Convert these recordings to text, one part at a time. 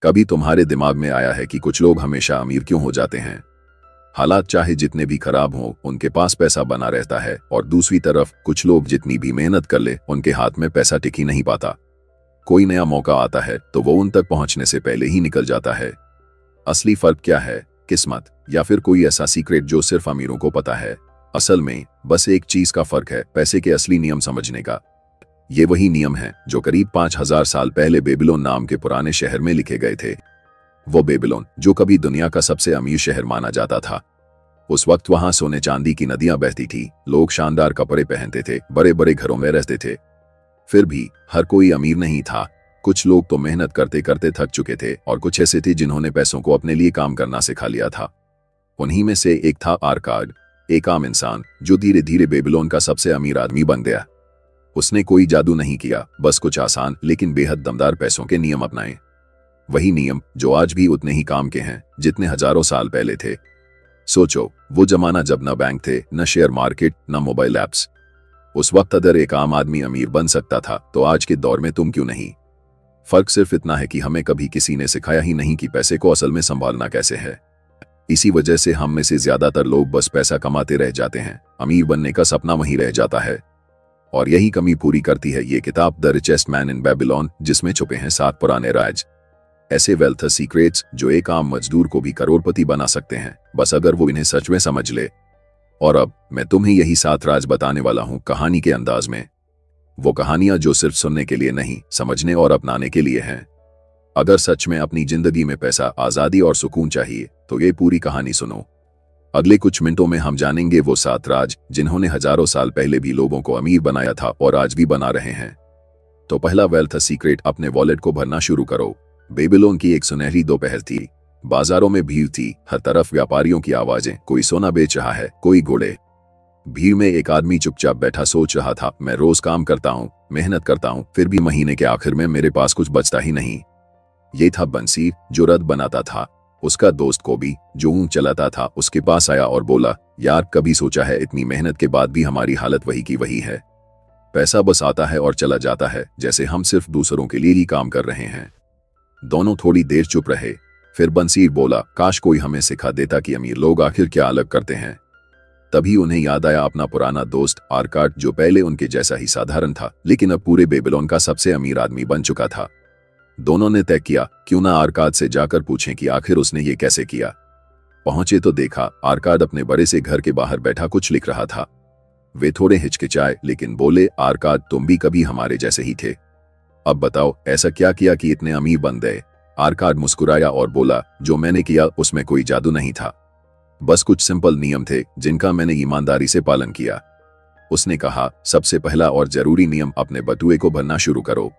कभी तुम्हारे दिमाग में आया है कि कुछ लोग हमेशा अमीर क्यों हो जाते हैं? हालात चाहे जितने भी खराब हों, उनके पास पैसा बना रहता है, और दूसरी तरफ कुछ लोग जितनी भी मेहनत कर ले उनके हाथ में पैसा टिक ही नहीं पाता। कोई नया मौका आता है तो वो उन तक पहुंचने से पहले ही निकल जाता है। असली फर्क क्या है? किस्मत, या फिर कोई ऐसा सीक्रेट जो सिर्फ अमीरों को पता है? असल में बस एक चीज का फर्क है, पैसे के असली नियम समझने का। ये वही नियम है जो करीब 5000 साल पहले बेबीलोन नाम के पुराने शहर में लिखे गए थे। वो बेबीलोन जो कभी दुनिया का सबसे अमीर शहर माना जाता था। उस वक्त वहां सोने चांदी की नदियां बहती थी, लोग शानदार कपड़े पहनते थे, बड़े बड़े घरों में रहते थे। फिर भी हर कोई अमीर नहीं था। कुछ लोग तो मेहनत करते करते थक चुके थे, और कुछ ऐसे थे जिन्होंने पैसों को अपने लिए काम करना सिखा लिया था। उन्हीं में से एक था आर्काड, एक आम इंसान जो धीरे धीरे बेबीलोन का सबसे अमीर आदमी बन गया। उसने कोई जादू नहीं किया, बस कुछ आसान लेकिन बेहद दमदार पैसों के नियम अपनाए। वही नियम जो आज भी उतने ही काम के हैं जितने हजारों साल पहले थे। सोचो, वो जमाना जब न बैंक थे, न शेयर मार्केट, न मोबाइल ऐप्स। उस वक्त अगर एक आम आदमी अमीर बन सकता था तो आज के दौर में तुम क्यों नहीं? फर्क सिर्फ इतना है कि हमें कभी किसी ने सिखाया ही नहीं कि पैसे को असल में संभालना कैसे है। इसी वजह से हम में से ज्यादातर लोग बस पैसा कमाते रह जाते हैं, अमीर बनने का सपना वहीं रह जाता है। और यही कमी पूरी करती है ये किताब the richest man in Babylon, जिसमें छुपे हैं 7 पुराने राज, ऐसे वेल्थ सीक्रेट्स जो एक आम मजदूर को भी करोड़पति बना सकते हैं, बस अगर वो इन्हें सच में समझ ले। और अब मैं तुम्हें यही 7 राज बताने वाला हूं कहानी के अंदाज में। वो कहानियां जो सिर्फ सुनने के लिए नहीं, समझने और अपनाने के लिए हैं। अगर सच में अपनी जिंदगी में पैसा, आजादी और सुकून चाहिए तो ये पूरी कहानी सुनो। अगले कुछ मिनटों में हम जानेंगे वो 7 राज जिन्होंने हजारों साल पहले भी लोगों को अमीर बनाया था और आज भी बना रहे हैं। तो पहला वेल्थ सीक्रेट, अपने वॉलेट को भरना शुरू करो। बेबीलोन की एक सुनहरी दोपहर थी। बाजारों में भीड़ थी, हर तरफ व्यापारियों की आवाजें, कोई सोना बेच रहा है, कोई घोड़े। भीड़ में एक आदमी चुपचाप बैठा सोच रहा था, मैं रोज काम करता हूँ, मेहनत करता हूँ, फिर भी महीने के आखिर में मेरे पास कुछ बचता ही नहीं। ये था बंसीर, जो रथ बनाता था। उसका दोस्त कोबी, जो ऊँट चलाता था, उसके पास आया और बोला, यार कभी सोचा है इतनी मेहनत के बाद भी हमारी हालत वही की वही है। पैसा बस आता है और चला जाता है, जैसे हम सिर्फ दूसरों के लिए ही काम कर रहे हैं। दोनों थोड़ी देर चुप रहे। फिर बंसीर बोला, काश कोई हमें सिखा देता कि अमीर लोग आखिर क्या अलग करते हैं। तभी उन्हें याद आया अपना पुराना दोस्त आर्काड, जो पहले उनके जैसा ही साधारण था, लेकिन अब पूरे बेबीलोन का सबसे अमीर आदमी बन चुका था। दोनों ने तय किया, क्यों ना आर्काड से जाकर पूछें कि आखिर उसने ये कैसे किया। पहुंचे तो देखा आर्काड अपने बड़े से घर के बाहर बैठा कुछ लिख रहा था। वे थोड़े हिचकिचाए, लेकिन बोले, आर्काड तुम भी कभी हमारे जैसे ही थे। अब बताओ ऐसा क्या किया कि इतने अमीर बन गए? आर्काड मुस्कुराया और बोला, जो मैंने किया उसमें कोई जादू नहीं था, बस कुछ सिंपल नियम थे जिनका मैंने ईमानदारी से पालन किया। उसने कहा, सबसे पहला और जरूरी नियम, अपने बटुए को भरना शुरू करो।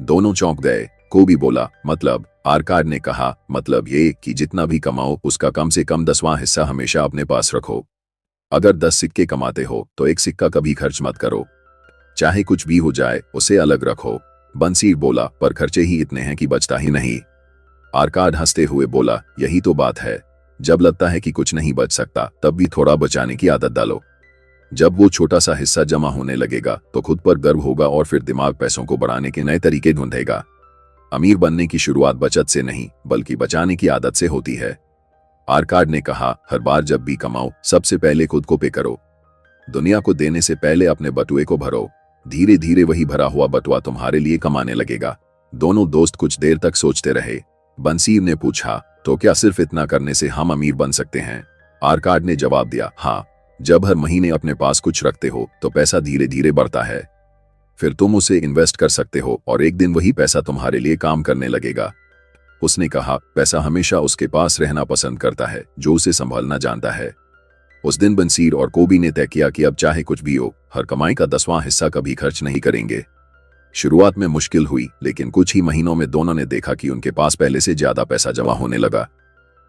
दोनों चौंक गए। कोबी बोला, मतलब? आर्काड ने कहा, मतलब ये कि जितना भी कमाओ उसका कम से कम 10वां हिस्सा हमेशा अपने पास रखो। अगर 10 सिक्के कमाते हो तो एक सिक्का कभी खर्च मत करो, चाहे कुछ भी हो जाए उसे अलग रखो। बंसीर बोला, पर खर्चे ही इतने हैं कि बचता ही नहीं। आर्काड हंसते हुए बोला, यही तो बात है, जब लगता है कि कुछ नहीं बच सकता तब भी थोड़ा बचाने की आदत डालो। जब वो छोटा सा हिस्सा जमा होने लगेगा तो खुद पर गर्व होगा और फिर दिमाग पैसों को बढ़ाने के नए तरीके ढूंढेगा। अमीर बनने की शुरुआत बचत से नहीं बल्कि बचाने की आदत से होती है। आर्काड ने कहा, हर बार जब भी कमाओ सबसे पहले खुद को पे करो। दुनिया को देने से पहले अपने बटुए को भरो। धीरे धीरे वही भरा हुआ बटुआ तुम्हारे लिए कमाने लगेगा। दोनों दोस्त कुछ देर तक सोचते रहे। बंसीर ने पूछा, तो क्या सिर्फ इतना करने से हम अमीर बन सकते हैं? आर्काड ने जवाब दिया, हाँ, जब हर महीने अपने पास कुछ रखते हो तो पैसा धीरे धीरे बढ़ता है। फिर तुम उसे इन्वेस्ट कर सकते हो और एक दिन वही पैसा तुम्हारे लिए काम करने लगेगा। उसने कहा, पैसा हमेशा उसके पास रहना पसंद करता है जो उसे संभालना जानता है। उस दिन बंसीर और कोबी ने तय किया कि अब चाहे कुछ भी हो, हर कमाई का 10वां हिस्सा कभी खर्च नहीं करेंगे। शुरुआत में मुश्किल हुई, लेकिन कुछ ही महीनों में दोनों ने देखा कि उनके पास पहले से ज्यादा पैसा जमा होने लगा।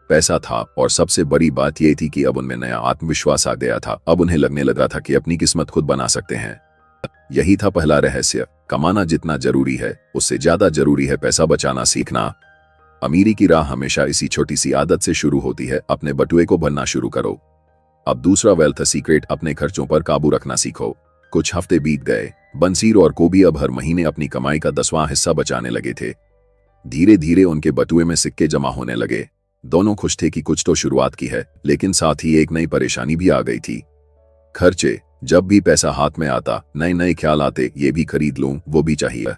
पैसा था, और सबसे बड़ी बात यह थी कि अब उनमें नया आत्मविश्वास आ गया था। अब उन्हें लगने लगा था कि अपनी किस्मत खुद बना सकते हैं। यही था पहला रहस्य, कमाना जितना जरूरी है उससे ज्यादा जरूरी है पैसा बचाना सीखना। अमीरी की राह हमेशा इसी छोटी सी आदत से शुरू होती है, अपने बटुए को भरना शुरू करो। अब दूसरा वेल्थ सीक्रेट, अपने खर्चों पर काबू रखना सीखो। कुछ हफ्ते बीत गए। बंसीर और कोबी अब हर महीने अपनी कमाई का 10वां हिस्सा बचाने लगे थे। धीरे धीरे उनके बटुए में सिक्के जमा होने लगे। दोनों खुश थे कि कुछ तो शुरुआत की है, लेकिन साथ ही एक नई परेशानी भी आ गई थी। खर्चे। जब भी पैसा हाथ में आता नए नए ख्याल आते, ये भी खरीद लूं, वो भी चाहिए।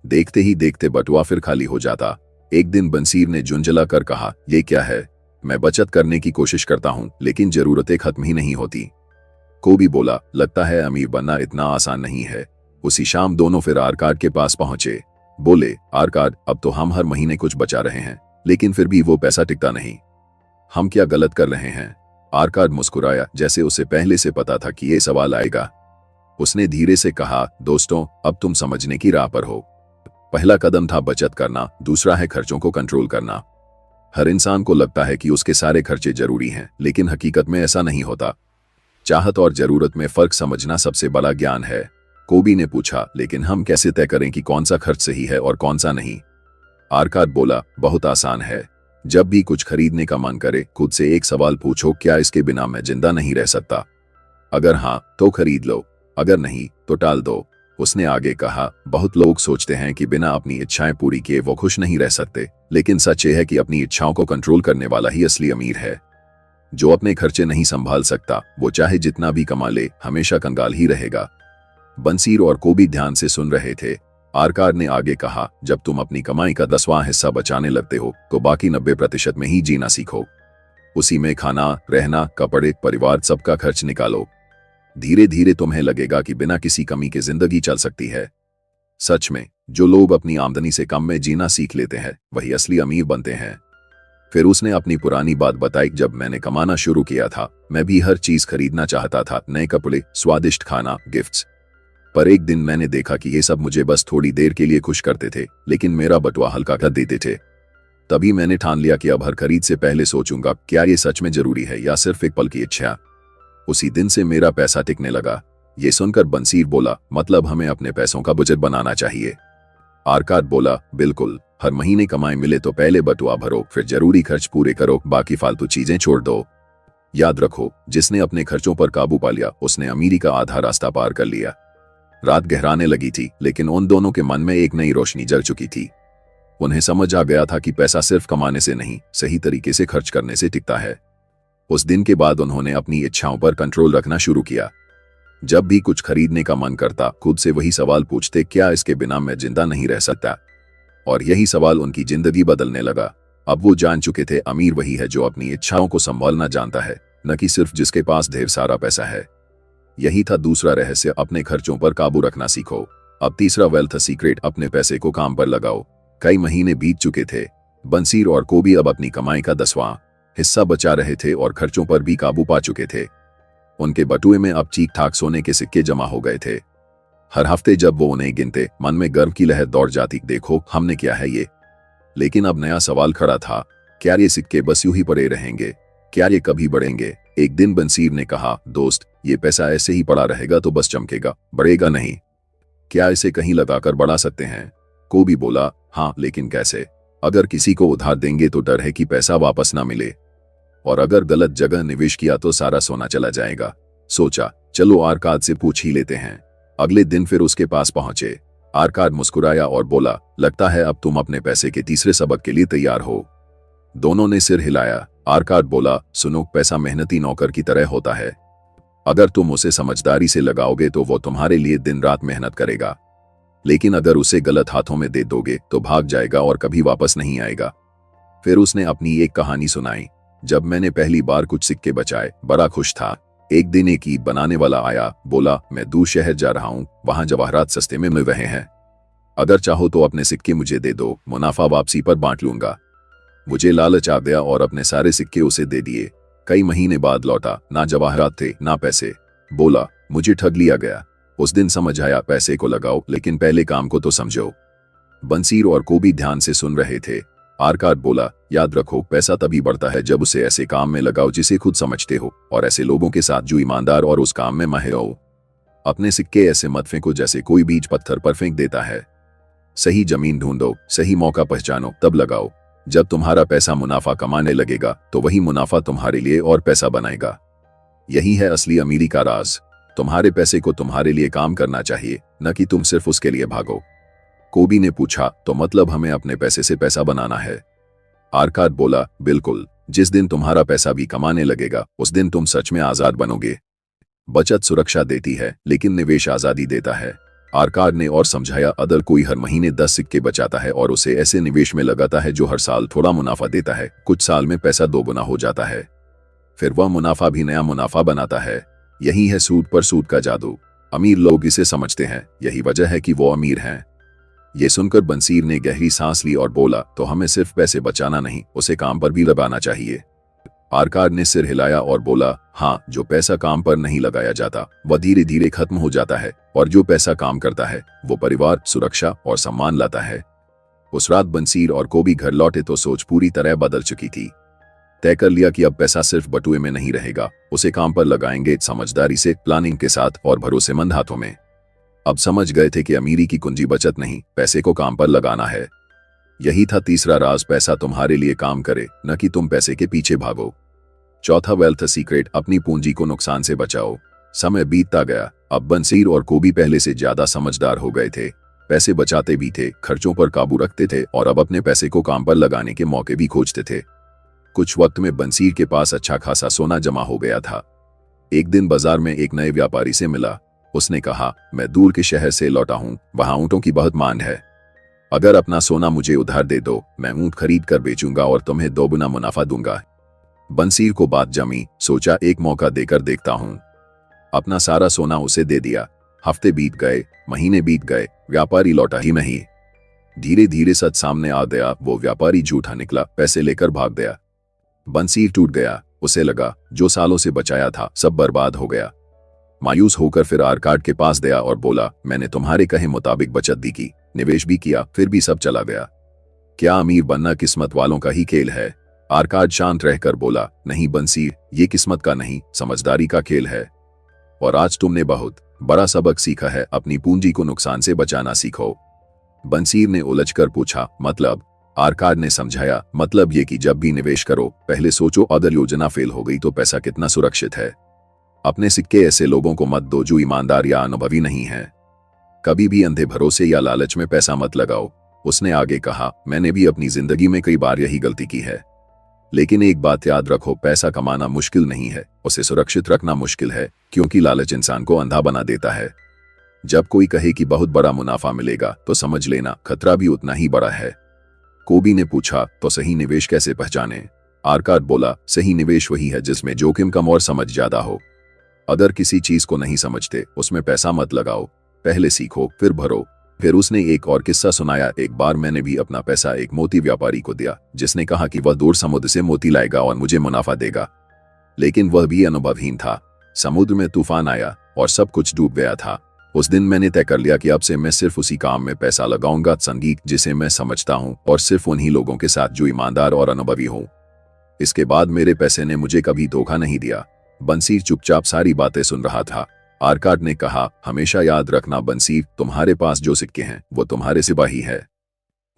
देखते ही देखते बटुआ फिर खाली हो जाता। एक दिन बंसीर ने झुंझला कर कहा, ये क्या है? मैं बचत करने की कोशिश करता हूं, लेकिन जरूरतें खत्म ही नहीं होती। कोबी बोला, लगता है अमीर बनना इतना आसान नहीं है। उसी शाम दोनों फिर आरकाड के पास पहुंचे। बोले, आरकाड, अब तो हम हर महीने कुछ बचा रहे हैं, लेकिन फिर भी वो पैसा टिकता नहीं। हम क्या गलत कर रहे हैं? आरकाड मुस्कुराया, जैसे उसे पहले से पता था कि ये सवाल आएगा। उसने धीरे से कहा, दोस्तों, अब तुम समझने की राह पर हो। पहला कदम था बचत करना, दूसरा है खर्चों को कंट्रोल करना। हर इंसान को लगता है कि उसके सारे खर्चे जरूरी हैं, लेकिन हकीकत में ऐसा नहीं होता। चाहत और जरूरत में फर्क समझना सबसे बड़ा ज्ञान है। कोबी ने पूछा, लेकिन हम कैसे तय करें कि कौन सा खर्च सही है और कौन सा नहीं? आरकाड बोला, बहुत आसान है। जब भी कुछ खरीदने का मन करे, खुद से एक सवाल पूछो, क्या इसके बिना मैं जिंदा नहीं रह सकता? अगर हाँ, तो खरीद लो, अगर नहीं तो टाल दो। उसने आगे कहा, बहुत लोग सोचते हैं कि बिना अपनी इच्छाएं पूरी किए वो खुश नहीं रह सकते, लेकिन सच ये है कि अपनी इच्छाओं को कंट्रोल करने वाला ही असली अमीर है। जो अपने खर्चे नहीं संभाल सकता, वो चाहे जितना भी कमा ले, हमेशा कंगाल ही रहेगा। बंसीर और कोबी ध्यान से सुन रहे थे। आरकाड ने आगे कहा, जब तुम अपनी कमाई का 10वां हिस्सा बचाने लगते हो, तो बाकी 90% में ही जीना सीखो। उसी में खाना, रहना, कपड़े, परिवार, सबका खर्च निकालो। धीरे धीरे तुम्हें लगेगा कि बिना किसी कमी के जिंदगी चल सकती है। सच में, जो लोग अपनी आमदनी से कम में जीना सीख लेते हैं, वही असली अमीर बनते हैं। फिर उसने अपनी पुरानी बात बताई, जब मैंने कमाना शुरू किया था, मैं भी हर चीज खरीदना चाहता था, नए कपड़े, स्वादिष्ट खाना, गिफ्ट्स। पर एक दिन मैंने देखा कि ये सब मुझे बस थोड़ी देर के लिए खुश करते थे, लेकिन मेरा बटुआ हल्का कर देते थे। तभी मैंने ठान लिया कि अब हर खरीद से पहले सोचूंगा, क्या ये सच में जरूरी है या सिर्फ एक पल की इच्छा। उसी दिन से मेरा पैसा टिकने लगा। ये सुनकर बंसीर बोला, मतलब हमें अपने पैसों का बजट बनाना चाहिए। आरकाड बोला, बिल्कुल। हर महीने कमाई मिले तो पहले बटुआ भरो, फिर जरूरी खर्च पूरे करो, बाकी फालतू चीजें छोड़ दो। याद रखो, जिसने अपने खर्चों पर काबू पा लिया, उसने अमीरी का आधा रास्ता पार कर लिया। रात गहराने लगी थी, लेकिन उन दोनों के मन में एक नई रोशनी जल चुकी थी। उन्हें समझ आ गया था कि पैसा सिर्फ कमाने से नहीं, सही तरीके से खर्च करने से टिकता है। उस दिन के बाद उन्होंने अपनी इच्छाओं पर कंट्रोल रखना शुरू किया। जब भी कुछ खरीदने का मन करता, खुद से वही सवाल पूछते, क्या इसके बिना मैं जिंदा नहीं रह सकता? और यही सवाल उनकी जिंदगी बदलने लगा। अब वो जान चुके थे, अमीर वही है जो अपनी इच्छाओं को संभालना जानता है, न कि सिर्फ जिसके पास ढेर सारा पैसा है। यही था दूसरा रहस्य, अपने खर्चों पर काबू रखना सीखो। अब तीसरा वेल्थ सीक्रेट, अपने पैसे को काम पर लगाओ। कई महीने बीत चुके थे। बंसीर और कोबी अब अपनी कमाई का 10वां हिस्सा बचा रहे थे और खर्चों पर भी काबू पा चुके थे। उनके बटुए में अब ठीक ठाक सोने के सिक्के जमा हो गए थे। हर हफ्ते जब वो उन्हें गिनते, मन में गर्व की लहर दौड़ जाती, देखो हमने क्या है ये। लेकिन अब नया सवाल खड़ा था, क्या ये सिक्के बस यूं ही पड़े रहेंगे? क्या ये कभी बढ़ेंगे? एक दिन बंसीर ने कहा, दोस्त, ये पैसा ऐसे ही पड़ा रहेगा तो बस चमकेगा, बढ़ेगा नहीं। क्या इसे कहीं लगाकर बढ़ा सकते हैं? कोबी बोला, हाँ, लेकिन कैसे? अगर किसी को उधार देंगे तो डर है कि पैसा वापस ना मिले, और अगर गलत जगह निवेश किया तो सारा सोना चला जाएगा। सोचा, चलो आरकाड से पूछ ही लेते हैं। अगले दिन फिर उसके पास पहुंचे। आरकाड मुस्कुराया और बोला, लगता है अब तुम अपने पैसे के तीसरे सबक के लिए तैयार हो। दोनों ने सिर हिलाया। आरकाड बोला, सुनो, पैसा मेहनती नौकर की तरह होता है। अगर तुम उसे समझदारी से लगाओगे तो वो तुम्हारे लिए दिन रात मेहनत करेगा, लेकिन अगर उसे गलत हाथों में दे दोगे तो भाग जाएगा और कभी वापस नहीं आएगा। फिर उसने अपनी एक कहानी सुनाई। जब मैंने पहली बार कुछ सिक्के बचाए, बड़ा खुश था। एक दिन एक ईद बनाने वाला आया, बोला, मैं दूर शहर जा रहा हूं, वहां जवाहरात सस्ते में मिल रहे हैं। अगर चाहो तो अपने सिक्के मुझे दे दो, मुनाफा वापसी पर बांट लूंगा। मुझे लालच आ गया और अपने सारे सिक्के उसे दे दिए। कई महीने बाद लौटा, ना जवाहरात थे ना पैसे। बोला, मुझे ठग लिया गया। उस दिन समझ आया, पैसे को लगाओ, लेकिन पहले काम को तो समझो। बंसीर और कोबी ध्यान से सुन रहे थे। आरकाड बोला, याद रखो, पैसा तभी बढ़ता है जब उसे ऐसे काम में लगाओ जिसे खुद समझते हो, और ऐसे लोगों के साथ जो ईमानदार और उस काम में माहिर हो। अपने सिक्के ऐसे मत फेंको जैसे कोई बीज पत्थर पर फेंक देता है। सही जमीन ढूंढो, सही मौका पहचानो, तब लगाओ। जब तुम्हारा पैसा मुनाफा कमाने लगेगा तो वही मुनाफा तुम्हारे लिए और पैसा बनाएगा। यही है असली अमीरी का राज। तुम्हारे पैसे को तुम्हारे लिए काम करना चाहिए, न कि तुम सिर्फ उसके लिए भागो। कोबी ने पूछा, तो मतलब हमें अपने पैसे से पैसा बनाना है? आर्काद बोला, बिल्कुल। जिस दिन तुम्हारा पैसा भी कमाने लगेगा उस दिन तुम सच में आजाद बनोगे। बचत सुरक्षा देती है लेकिन निवेश आजादी देता है। आर्काद ने और समझाया, अदर कोई हर महीने 10 सिक्के बचाता है और उसे ऐसे निवेश में लगाता है जो हर साल थोड़ा मुनाफा देता है। कुछ साल में पैसा दोगुना हो जाता है, फिर वह मुनाफा भी नया मुनाफा बनाता है। यही है सूद पर सूद का जादू। अमीर लोग इसे समझते हैं, यही वजह है कि वो अमीर हैं। ये सुनकर बंसीर ने गहरी सांस ली और बोला, तो हमें सिर्फ पैसे बचाना नहीं, उसे काम पर भी लगाना चाहिए। आर्काद ने सिर हिलाया और बोला, हाँ, जो पैसा काम पर नहीं लगाया जाता वह धीरे धीरे खत्म हो जाता है, और जो पैसा काम करता है वो परिवार, सुरक्षा और सम्मान लाता है। उस रात बंसीर और कोबी घर लौटे तो सोच पूरी तरह बदल चुकी थी। तय कर लिया कि अब पैसा सिर्फ बटुए में नहीं रहेगा, उसे काम पर लगाएंगे, समझदारी से, प्लानिंग के साथ और भरोसेमंद हाथों में। अब समझ गए थे कि अमीरी की कुंजी बचत नहीं, पैसे को काम पर लगाना है। यही था तीसरा राज, पैसा तुम्हारे लिए काम करे, न कि तुम पैसे के पीछे भागो। चौथा वेल्थ सीक्रेट, अपनी पूंजी को नुकसान से बचाओ। समय बीतता गया, अब बंसीर और कोबी पहले से ज्यादा समझदार हो गए थे। पैसे बचाते भी थे, खर्चों पर काबू रखते थे और अब अपने पैसे को काम पर लगाने के मौके भी खोजते थे। कुछ वक्त में बंसीर के पास अच्छा खासा सोना जमा हो गया था। एक दिन बाजार में एक नए व्यापारी से मिला। उसने कहा, मैं दूर के शहर से लौटा हूं, वहां ऊंटों की बहुत मांग है। अगर अपना सोना मुझे उधार दे दो, मैं ऊंट खरीद कर बेचूंगा और तुम्हें दोगुना मुनाफा दूंगा। बंसीर को बात जमी, सोचा एक मौका देकर देखता हूं। अपना सारा सोना उसे दे दिया। हफ्ते बीत गए, महीने बीत गए, व्यापारी लौटा ही नहीं। धीरे धीरे सच सामने आ गया, वो व्यापारी झूठा निकला, पैसे लेकर भाग गया। बंसीर टूट गया, उसे लगा जो सालों से बचाया था सब बर्बाद हो गया। मायूस होकर फिर आर्काद के पास गया और बोला, मैंने तुम्हारे कहे मुताबिक बचत भी की, निवेश भी किया, फिर भी सब चला गया। क्या अमीर बनना किस्मत वालों का ही खेल है? आर्काद शांत रहकर बोला, नहीं बंसीर, ये किस्मत का नहीं, समझदारी का खेल है। और आज तुमने बहुत बड़ा सबक सीखा है, अपनी पूंजी को नुकसान से बचाना सीखो। बंसीर ने उलझकर पूछा, मतलब? आर्काद ने समझाया, मतलब ये कि जब भी निवेश करो पहले सोचो अगर योजना फेल हो गई तो पैसा कितना सुरक्षित है। अपने सिक्के ऐसे लोगों को मत दो जो ईमानदार या अनुभवी नहीं है। कभी भी अंधे भरोसे या लालच में पैसा मत लगाओ। उसने आगे कहा, मैंने भी अपनी जिंदगी में कई बार यही गलती की है, लेकिन एक बात याद रखो, पैसा कमाना मुश्किल नहीं है, उसे सुरक्षित रखना मुश्किल है, क्योंकि लालच इंसान को अंधा बना देता है। जब कोई कहे कि बहुत बड़ा मुनाफा मिलेगा तो समझ लेना खतरा भी उतना ही बड़ा है। कोबी ने पूछा, तो सही निवेश कैसे पहचाने? आर्काद बोला, सही निवेश वही है जिसमें जोखिम कम और समझ ज्यादा हो। अगर किसी चीज को नहीं समझते उसमें पैसा मत लगाओ, पहले सीखो फिर भरो। फिर उसने एक और किस्सा सुनाया, एक बार मैंने भी अपना पैसा एक मोती व्यापारी को दिया, जिसने कहा कि वह दूर समुद्र से मोती लाएगा और मुझे मुनाफा देगा, लेकिन वह भी अनुभवहीन था। समुद्र में तूफान आया और सब कुछ डूब गया था। उस दिन मैंने तय कर लिया कि अब से मैं सिर्फ उसी काम में पैसा लगाऊंगा, संगीत जिसे मैं समझता हूं, और सिर्फ उन्हीं लोगों के साथ जो ईमानदार और अनुभवी हों। इसके बाद मेरे पैसे ने मुझे कभी धोखा नहीं दिया। बंसीर चुपचाप सारी बातें सुन रहा था। आर्काद ने कहा, हमेशा याद रखना बंसीर, तुम्हारे पास जो सिक्के हैं वो तुम्हारे सिपाही है।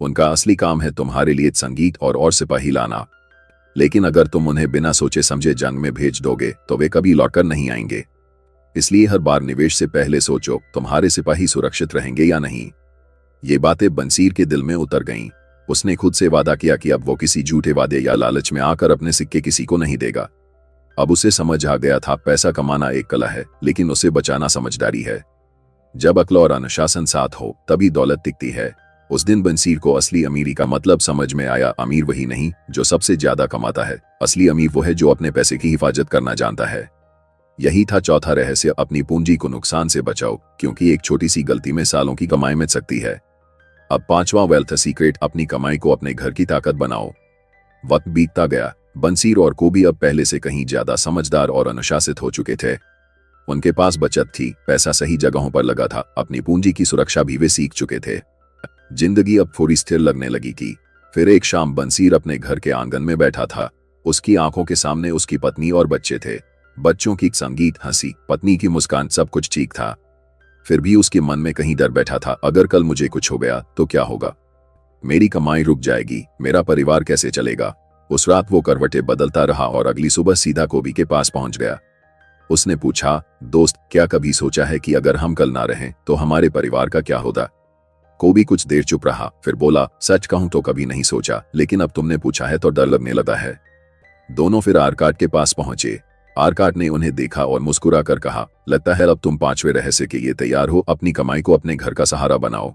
उनका असली काम है तुम्हारे लिए संगीत और सिपाही लाना। लेकिन अगर तुम उन्हें बिना सोचे समझे जंग में भेज दोगे तो वे कभी लौटकर नहीं आएंगे। इसलिए हर बार निवेश से पहले सोचो तुम्हारे सिपाही सुरक्षित रहेंगे या नहीं। ये बातें बंसीर के दिल में उतर गईं। उसने खुद से वादा किया कि अब वो किसी झूठे वादे या लालच में आकर अपने सिक्के किसी को नहीं देगा। अब उसे समझ आ गया था, पैसा कमाना एक कला है लेकिन उसे बचाना समझदारी है। जब अक्ल और अनुशासन साथ हो तभी दौलत टिकती है। उस दिन बंसीर को असली अमीरी का मतलब समझ में आया। अमीर वही नहीं जो सबसे ज्यादा कमाता है, असली अमीर वो है जो अपने पैसे की हिफाजत करना जानता है। यही था चौथा रहस्य, अपनी पूंजी को नुकसान से बचाओ, क्योंकि एक छोटी सी गलती में सालों की कमाई मिट सकती है। अब पांचवा वेल्थ सीक्रेट, अपनी कमाई को अपने घर की ताकत बनाओ। वक्त बीतता गया। बंसीर और कोबी अब पहले से कहीं ज्यादा समझदार और अनुशासित हो चुके थे। उनके पास बचत थी, पैसा सही जगहों पर लगा था, अपनी पूंजी की सुरक्षा भी वे सीख चुके थे। जिंदगी अब थोड़ी स्थिर लगने लगी थी। फिर एक शाम बंसीर अपने घर के आंगन में बैठा था। उसकी आंखों के सामने उसकी पत्नी और बच्चे थे। बच्चों की संगीत, हंसी, पत्नी की मुस्कान, सब कुछ ठीक था। फिर भी उसके मन में कहीं डर बैठा था, अगर कल मुझे कुछ हो गया तो क्या होगा? मेरी कमाई रुक जाएगी, मेरा परिवार कैसे चलेगा? उस रात वो करवटें बदलता रहा और अगली सुबह सीधा कोबी के पास पहुंच गया। उसने पूछा, दोस्त, क्या कभी सोचा है कि अगर हम कल ना रहें तो हमारे परिवार का क्या होता? कोबी कुछ देर चुप रहा, फिर बोला, सच कहूं तो कभी नहीं सोचा, लेकिन अब तुमने पूछा है तो डर लगने लगा है। दोनों फिर आरकाट के पास पहुंचे। आरकाट ने उन्हें देखा और मुस्कुरा कर कहा, लगता है अब तुम पांचवें रहस्य के लिए तैयार हो, अपनी कमाई को अपने घर का सहारा बनाओ।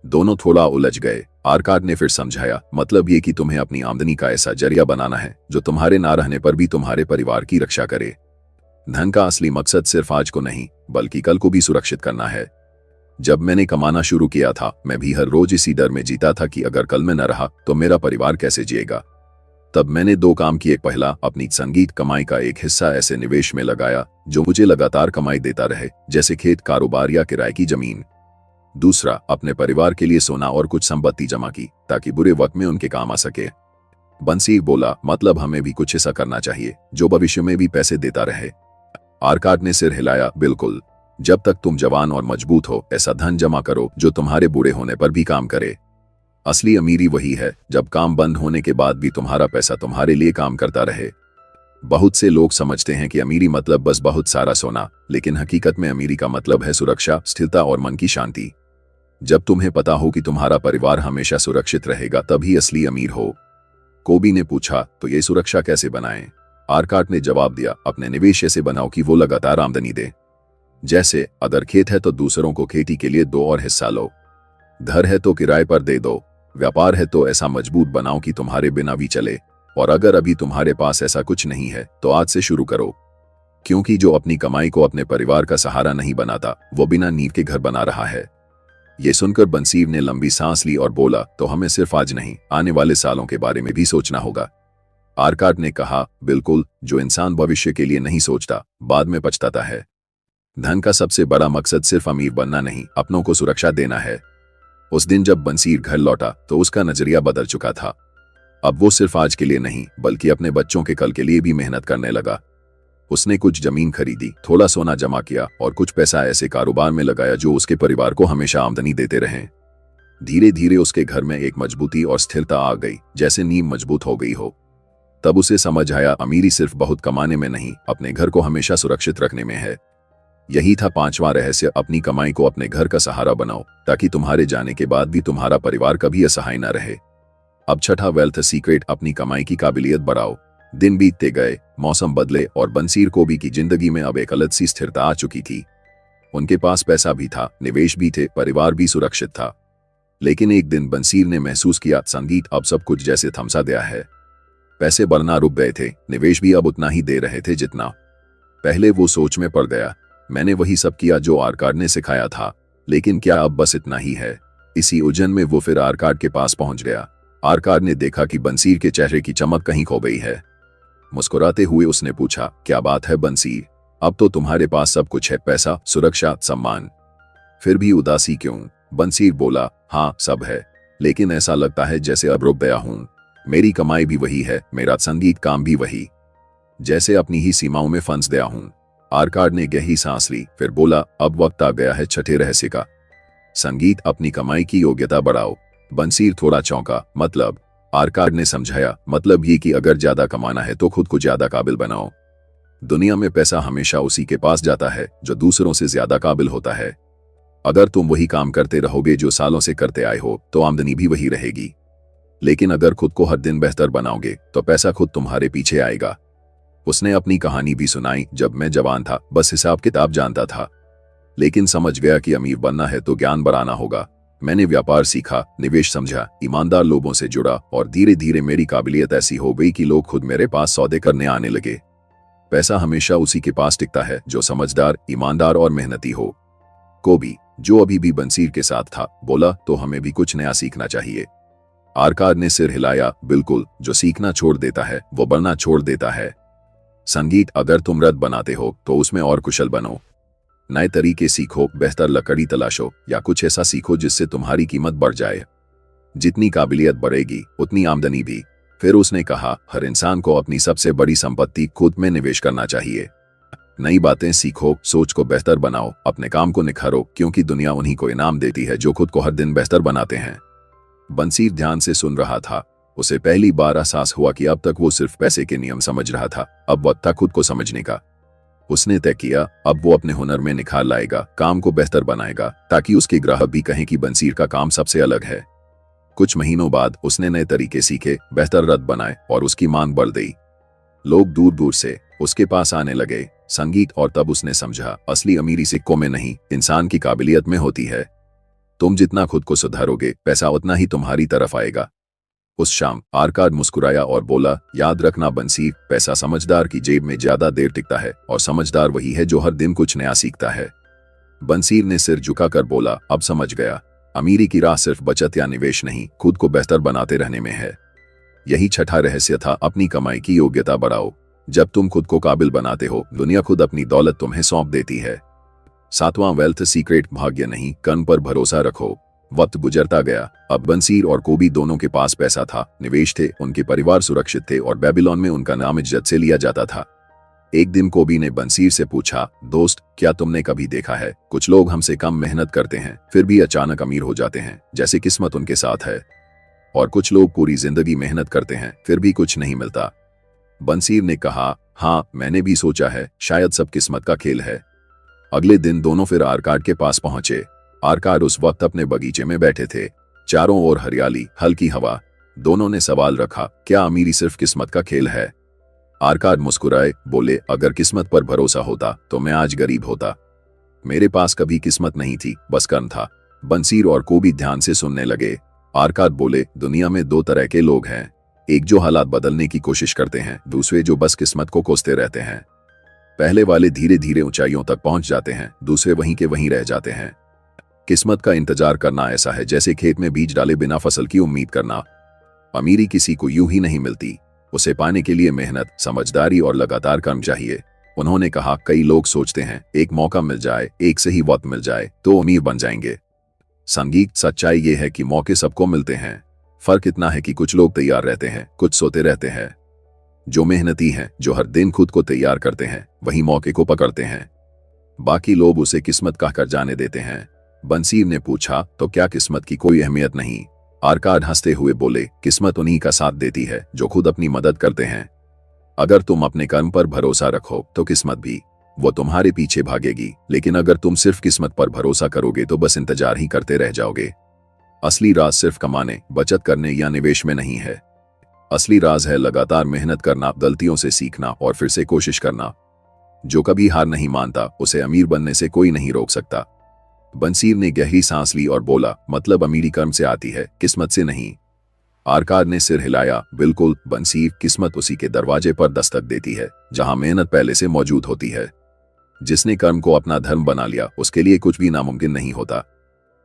दोनों थोड़ा उलझ गए। आरकाट ने फिर समझाया, मतलब ये कि तुम्हें अपनी आमदनी का ऐसा जरिया बनाना है जो तुम्हारे ना रहने पर भी तुम्हारे परिवार की रक्षा करे। धन का असली मकसद सिर्फ आज को नहीं बल्कि कल को भी सुरक्षित करना है। जब मैंने कमाना शुरू किया था, मैं भी हर रोज इसी डर में जीता था कि अगर कल मैं न रहा तो मेरा परिवार कैसे जिएगा। तब मैंने दो काम किए। पहला, अपनी संगीत कमाई का एक हिस्सा ऐसे निवेश में लगाया जो मुझे लगातार कमाई देता रहे, जैसे खेत, कारोबार या किराए की जमीन। दूसरा, अपने परिवार के लिए सोना और कुछ संपत्ति जमा की ताकि बुरे वक्त में उनके काम आ सके। बंसीर बोला, मतलब हमें भी कुछ ऐसा करना चाहिए जो भविष्य में भी पैसे देता रहे। आरकाट ने सिर हिलाया, बिल्कुल। जब तक तुम जवान और मजबूत हो, ऐसा धन जमा करो जो तुम्हारे बूढ़े होने पर भी काम करे। असली अमीरी वही है जब काम बंद होने के बाद भी तुम्हारा पैसा तुम्हारे लिए काम करता रहे। बहुत से लोग समझते हैं कि अमीरी मतलब बस बहुत सारा सोना, लेकिन हकीकत में अमीरी का मतलब है सुरक्षा, स्थिरता और मन की शांति। जब तुम्हें पता हो कि तुम्हारा परिवार हमेशा सुरक्षित रहेगा, तभी असली अमीर हो। कोबी ने पूछा, तो ये सुरक्षा कैसे बनाएं? आरकाट ने जवाब दिया, अपने निवेश ऐसे बनाओ कि वो लगातार आमदनी दे। जैसे अगर खेत है तो दूसरों को खेती के लिए 2 और हिस्सा लो। घर है तो किराए पर दे दो। व्यापार है तो ऐसा मजबूत बनाओ कि तुम्हारे बिना भी चले। और अगर अभी तुम्हारे पास ऐसा कुछ नहीं है तो आज से शुरू करो, क्योंकि जो अपनी कमाई को अपने परिवार का सहारा नहीं बनाता, वो बिना नींव के घर बना रहा है। ये सुनकर बंसीर ने लंबी सांस ली और बोला, तो हमें सिर्फ आज नहीं, आने वाले सालों के बारे में भी सोचना होगा। आरकाट ने कहा, बिल्कुल। जो इंसान भविष्य के लिए नहीं सोचता, बाद में पछताता है। धन का सबसे बड़ा मकसद सिर्फ अमीर बनना नहीं, अपनों को सुरक्षा देना है। उस दिन जब बंसीर घर लौटा तो उसका नजरिया बदल चुका था। अब वो सिर्फ आज के लिए नहीं बल्कि अपने बच्चों के कल के लिए भी मेहनत करने लगा। उसने कुछ जमीन खरीदी, थोड़ा सोना जमा किया और कुछ पैसा ऐसे कारोबार में लगाया जो उसके परिवार को हमेशा आमदनी देते रहे। धीरे धीरे उसके घर में एक मजबूती और स्थिरता आ गई, जैसे नींव मजबूत हो गई हो। तब उसे समझ आया, अमीरी सिर्फ बहुत कमाने में नहीं, अपने घर को हमेशा सुरक्षित रखने में है। यही था 5वां रहस्य, अपनी कमाई को अपने घर का सहारा बनाओ ताकि तुम्हारे जाने के बाद भी तुम्हारा परिवार कभी असहाय न रहे। अब 6ठा वेल्थ सीक्रेट, अपनी कमाई की काबिलियत बढ़ाओ। दिन बीतते गए, मौसम बदले और बंसीर कोबी की जिंदगी में अब एक अलग सी स्थिरता आ चुकी थी। उनके पास पैसा भी था, निवेश भी थे, परिवार भी सुरक्षित था। लेकिन एक दिन बंसीर ने महसूस किया, संगीत, अब सब कुछ जैसे थमसा गया है। पैसे बढ़ना रुक गए थे, निवेश भी अब उतना ही दे रहे थे जितना पहले। वो सोच में पड़ गया, मैंने वही सब किया जो आरकाट ने सिखाया था, लेकिन क्या अब बस इतना ही है? इसी उलझन में वो फिर आरकाट के पास पहुंच गया। आरकाट ने देखा कि बंसीर के चेहरे की चमक कहीं खो गई है। मुस्कुराते हुए उसने पूछा, क्या बात है बंसीर, अब तो तुम्हारे पास सब कुछ है, पैसा, सुरक्षा, सम्मान, फिर भी उदासी क्यों? बंसीर बोला, हाँ सब है, लेकिन ऐसा लगता है जैसे अब रुक गया हूं। मेरी कमाई भी वही है, मेरा संगीत काम भी वही, जैसे अपनी ही सीमाओं में फंस गया हूं। आरकाट ने गहरी सांस ली, फिर बोला, अब वक्त आ गया है 6ठे रहस्य का, संगीत, अपनी कमाई की योग्यता बढ़ाओ। बंसीर थोड़ा चौंका, मतलब? आरकाट ने समझाया, मतलब ये कि अगर ज्यादा कमाना है तो खुद को ज्यादा काबिल बनाओ। दुनिया में पैसा हमेशा उसी के पास जाता है जो दूसरों से ज्यादा काबिल होता है। अगर तुम वही काम करते रहोगे जो सालों से करते आए हो तो आमदनी भी वही रहेगी, लेकिन अगर खुद को हर दिन बेहतर बनाओगे तो पैसा खुद तुम्हारे पीछे आएगा। उसने अपनी कहानी भी सुनाई, जब मैं जवान था बस हिसाब किताब जानता था, लेकिन समझ गया कि अमीर बनना है तो ज्ञान बढ़ाना होगा। मैंने व्यापार सीखा, निवेश समझा, ईमानदार लोगों से जुड़ा और धीरे धीरे मेरी काबिलियत ऐसी हो गई कि लोग खुद मेरे पास सौदे करने आने लगे। पैसा हमेशा उसी के पास टिकता है जो समझदार, ईमानदार और मेहनती हो। कोबी, जो अभी भी बंसीर के साथ था, बोला, तो हमें भी कुछ नया सीखना चाहिए। आरकाट ने सिर हिलाया, बिल्कुल। जो सीखना छोड़ देता है वो बढ़ना छोड़ देता है। संगीत, अगर तुम रथ बनाते हो तो उसमें और कुशल बनो, नए तरीके सीखो, बेहतर लकड़ी तलाशो या कुछ ऐसा सीखो जिससे तुम्हारी कीमत बढ़ जाए। जितनी काबिलियत बढ़ेगी उतनी आमदनी भी। फिर उसने कहा, हर इंसान को अपनी सबसे बड़ी संपत्ति खुद में निवेश करना चाहिए। नई बातें सीखो, सोच को बेहतर बनाओ, अपने काम को निखारो, क्योंकि दुनिया उन्हीं को इनाम देती है जो खुद को हर दिन बेहतर बनाते हैं। बंसीर ध्यान से सुन रहा था। उसे पहली बार एहसास हुआ कि अब तक वो सिर्फ पैसे के नियम समझ रहा था, अब वक्त था खुद को समझने का। उसने तय किया अब वो अपने हुनर में निखार लाएगा, काम को बेहतर बनाएगा ताकि उसके ग्राहक भी कहें कि बंसीर का काम सबसे अलग है। कुछ महीनों बाद उसने नए तरीके सीखे, बेहतर रथ बनाए और उसकी मांग बढ़ गई। लोग दूर दूर से उसके पास आने लगे संगीत, और तब उसने समझा असली अमीरी सिक्कों में नहीं, इंसान की काबिलियत में होती है। तुम जितना खुद को सुधारोगे पैसा उतना ही तुम्हारी तरफ आएगा। उस शाम आर्काड मुस्कुराया और बोला, याद रखना बंसीर, पैसा समझदार की जेब में ज्यादा देर टिकता है और समझदार वही है जो हर दिन कुछ नया सीखता है। बंसीर ने सिर झुकाकर बोला, अब समझ गया, अमीरी की राह सिर्फ बचत या निवेश नहीं, खुद को बेहतर बनाते रहने में है। यही छठा रहस्य था, अपनी कमाई की योग्यता बढ़ाओ। जब तुम खुद को काबिल बनाते हो, दुनिया खुद अपनी दौलत तुम्हें सौंप देती है। सातवां वेल्थ सीक्रेट, भाग्य नहीं, कर्म पर भरोसा रखो। वक्त गुजरता गया। अब बंसीर और कोबी दोनों के पास पैसा था, निवेश थे, उनके परिवार सुरक्षित थे और बेबीलोन में उनका नाम इज्जत से लिया जाता था। एक दिन कोबी ने बंसीर से पूछा, दोस्त, क्या तुमने कभी देखा है कुछ लोग हमसे कम मेहनत करते हैं फिर भी अचानक अमीर हो जाते हैं, जैसे किस्मत उनके साथ है, और कुछ लोग पूरी जिंदगी मेहनत करते हैं फिर भी कुछ नहीं मिलता। बंसीर ने कहा, हाँ मैंने भी सोचा है, शायद सब किस्मत का खेल है। अगले दिन दोनों फिर आर्काड के पास पहुंचे। आर्काड उस वक्त अपने बगीचे में बैठे थे, चारों ओर हरियाली, हल्की हवा। दोनों ने सवाल रखा, क्या अमीरी सिर्फ किस्मत का खेल है? आर्काड मुस्कुराए, बोले, अगर किस्मत पर भरोसा होता तो मैं आज गरीब होता। मेरे पास कभी किस्मत नहीं थी, बस कर्म था। बंसीर और कोबी ध्यान से सुनने लगे। आर्काड बोले, दुनिया में दो तरह के लोग हैं, एक जो हालात बदलने की कोशिश करते हैं, दूसरे जो बस किस्मत को कोसते रहते हैं। पहले वाले धीरे धीरे ऊंचाइयों तक पहुंच जाते हैं, दूसरे वहीं के वहीं रह जाते हैं। किस्मत का इंतजार करना ऐसा है जैसे खेत में बीज डाले बिना फसल की उम्मीद करना। अमीरी किसी को यूं ही नहीं मिलती, उसे पाने के लिए मेहनत, समझदारी और लगातार कर्म चाहिए। उन्होंने कहा, कई लोग सोचते हैं एक मौका मिल जाए, एक सही वक्त मिल जाए तो अमीर बन जाएंगे। संगीत, सच्चाई ये है कि मौके सबको मिलते हैं, फर्क इतना है कि कुछ लोग तैयार रहते हैं, कुछ सोते रहते हैं। जो मेहनती हैं, जो हर दिन खुद को तैयार करते हैं, वही मौके को पकड़ते हैं। बाकी लोग उसे किस्मत कहकर जाने देते हैं। बंसीर ने पूछा, तो क्या किस्मत की कोई अहमियत नहीं? आर्काड हंसते हुए बोले, किस्मत उन्हीं का साथ देती है जो खुद अपनी मदद करते हैं। अगर तुम अपने कर्म पर भरोसा रखो तो किस्मत भी, वो तुम्हारे पीछे भागेगी, लेकिन अगर तुम सिर्फ किस्मत पर भरोसा करोगे तो बस इंतजार ही करते रह जाओगे। असली राज सिर्फ कमाने, बचत करने या निवेश में नहीं है। असली राज है लगातार मेहनत करना, गलतियों से सीखना और फिर से कोशिश करना। जो कभी हार नहीं मानता उसे अमीर बनने से कोई नहीं रोक सकता। बंसीर ने गहरी सांस ली और बोला, मतलब अमीरी कर्म से आती है, किस्मत से नहीं। आर्काड ने सिर हिलाया, बिल्कुल बंसीर, किस्मत उसी के दरवाजे पर दस्तक देती है जहां मेहनत पहले से मौजूद होती है। जिसने कर्म को अपना धर्म बना लिया उसके लिए कुछ भी नामुमकिन नहीं होता।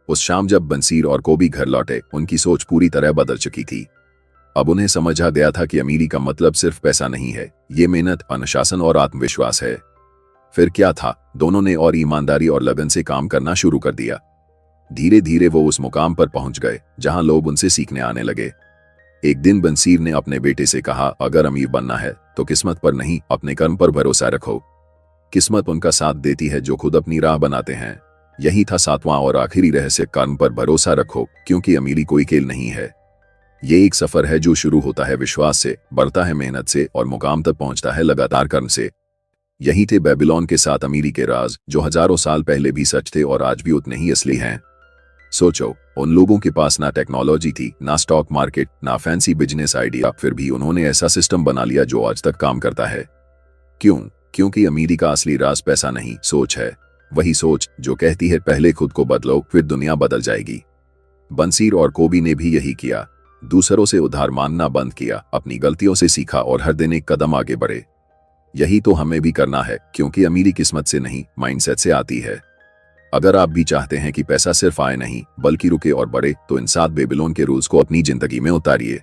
उस शाम जब बंसीर और कोबी घर लौटे, उनकी सोच पूरी तरह बदल चुकी थी। अब उन्हें समझ आ गया था कि अमीरी का मतलब सिर्फ पैसा नहीं है, ये मेहनत, अनुशासन और आत्मविश्वास है। फिर क्या था? दोनों ने और ईमानदारी और लगन से काम करना शुरू कर दिया। धीरे धीरे वो उस मुकाम पर पहुंच गए जहां लोग उनसे सीखने आने लगे। एक दिन बंसीर ने अपने बेटे से कहा, अगर अमीर बनना है तो किस्मत पर नहीं, अपने कर्म पर भरोसा रखो। किस्मत उनका साथ देती है जो खुद अपनी राह बनाते हैं। यही था सातवां और आखिरी रहस्य, कर्म पर भरोसा रखो, क्योंकि अमीरी कोई खेल नहीं है। ये एक सफर है जो शुरू होता है विश्वास से, बढ़ता है मेहनत से और मुकाम तक पहुंचता है लगातार कर्म से। यही थे बेबीलोन के 7 अमीरी के राज, जो हजारों साल पहले भी सच थे और आज भी उतने ही असली हैं। सोचो, उन लोगों के पास ना टेक्नोलॉजी थी, ना स्टॉक मार्केट, ना फैंसी बिजनेस आइडिया, फिर भी उन्होंने ऐसा सिस्टम बना लिया जो आज तक काम करता है। क्यों? क्योंकि अमीरी का असली राज पैसा नहीं, सोच है। वही सोच जो कहती है पहले खुद को बदलो, फिर दुनिया बदल जाएगी। बंसीर और कोबी ने भी यही किया। दूसरों से उधार मांगना बंद किया, अपनी गलतियों से सीखा और हर दिन एक कदम आगे बढ़े। यही तो हमें भी करना है, क्योंकि अमीरी किस्मत से नहीं, माइंडसेट से आती है। अगर आप भी चाहते हैं कि पैसा सिर्फ आए नहीं बल्कि रुके और बढ़े, तो इन 7 बेबीलोन के रूल्स को अपनी जिंदगी में उतारिए।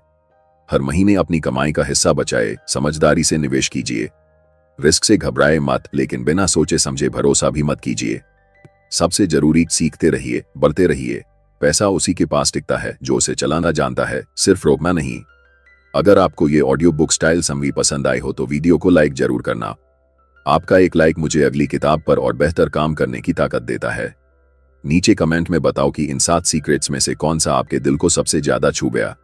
हर महीने अपनी कमाई का हिस्सा बचाए, समझदारी से निवेश कीजिए, रिस्क से घबराए मत, लेकिन बिना सोचे समझे भरोसा भी मत कीजिए। सबसे जरूरी, सीखते रहिए, बढ़ते रहिए। पैसा उसी के पास टिकता है जो उसे चलाना जानता है, सिर्फ रोकना नहीं। अगर आपको ये ऑडियो बुक स्टाइल समरी पसंद आए हो तो वीडियो को लाइक जरूर करना। आपका एक लाइक मुझे अगली किताब पर और बेहतर काम करने की ताकत देता है। नीचे कमेंट में बताओ कि इन 7 सीक्रेट्स में से कौन सा आपके दिल को सबसे ज्यादा छू गया।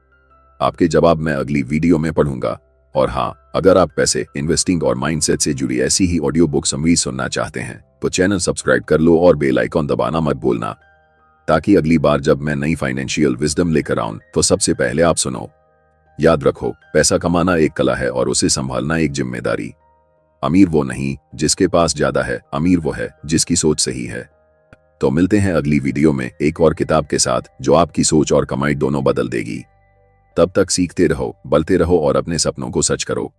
आपके जवाब मैं अगली वीडियो में पढ़ूंगा। और हाँ, अगर आप पैसे, इन्वेस्टिंग और माइंडसेट से जुड़ी ऐसी ही ऑडियो बुक समरी सुनना चाहते हैं तो चैनल सब्सक्राइब कर लो और बेल आइकॉन दबाना मत भूलना, ताकि अगली बार जब मैं नई फाइनेंशियल विजडम लेकर आऊं तो सबसे पहले आप सुनो। याद रखो, पैसा कमाना एक कला है और उसे संभालना एक जिम्मेदारी। अमीर वो नहीं जिसके पास ज्यादा है, अमीर वो है जिसकी सोच सही है। तो मिलते हैं अगली वीडियो में एक और किताब के साथ जो आपकी सोच और कमाई दोनों बदल देगी। तब तक सीखते रहो, बढ़ते रहो और अपने सपनों को सच करो।